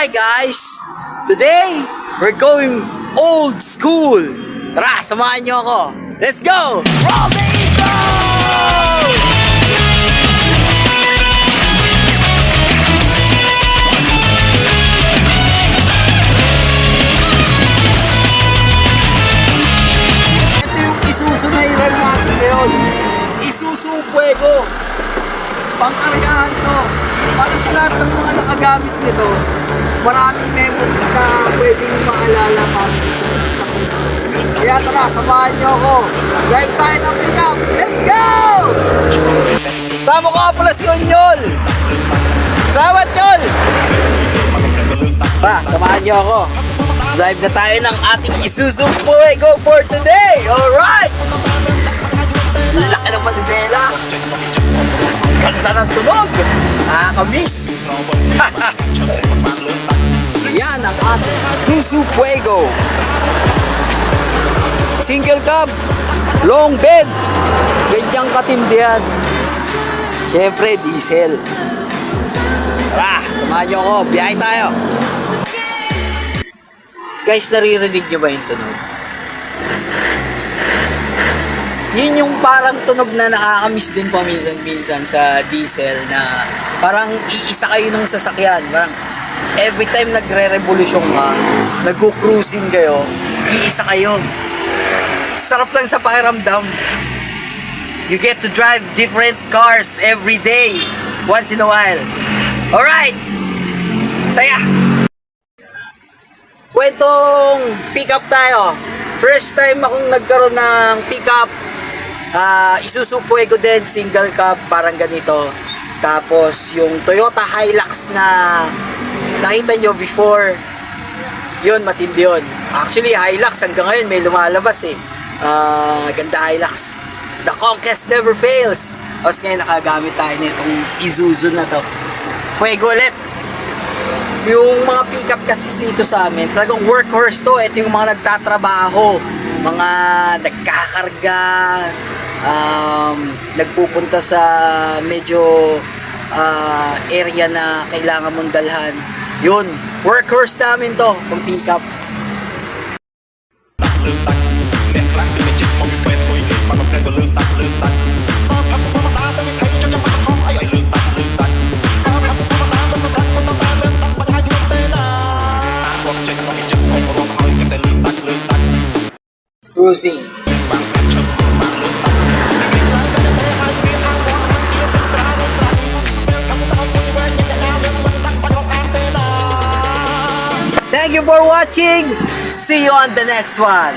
Hi guys! Today, we're going old school! Tara, samahan nyo ako! Let's go! Roll the intro! Ito yung Isuzu na hiram natin ngayon. Isuzu Fuego. Pangkargahan to. Para sa lahat ng mga nakagamit nito, maraming memories na pwedeng maalala kami dito sa sasakyan. Kaya tara, samahan nyo ako. Drive tayo ng pick-up. Let's go! Tama ko nga pala si Onyol. Salamat, Nyol! Samahan nyo ako. Drive na tayo ng ating Isuzu Fuego for today. Alright! Laki ng manibela. Ganda ng tunog! Nakakamiss! Yan ang ating Isuzu Fuego. Single cab, long bed, ganyang katindihan. Siyempre, diesel. Tara, samahan nyo ako, biyahe tayo. Guys, naririnig nyo ba yung tunog? Yun yung parang tunog na nakakamiss din paminsan-minsan sa diesel na parang iisa kayo nung sasakyan. Parang every time nagre-revolusyon ka, nag-cruising kayo, iisa kayo. Sarap lang sa pakiramdam. You get to drive different cars every day, once in a while. Alright! Saya! Kwentong pick-up tayo. First time akong nagkaroon ng pick-up. Isuzu Fuego din, single cab, parang ganito. Tapos yung Toyota Hilux na nakita nyo before, yun, matindi yun. Actually, Hilux hanggang ngayon may lumalabas eh. Ganda Hilux. The conquest never fails. Tapos ngayon nakagamit tayo na itong Isuzu na to. Fuego ulit. Yung mga pick-up kasi dito sa amin, talagang workhorse to. Ito yung mga nagtatrabaho, mga nagkakarga, nagpupunta sa medyo area na kailangan mong dalhan. Yun, workhorse namin to, yung pick-up. Cruising. Thank you for watching. See you on the next one.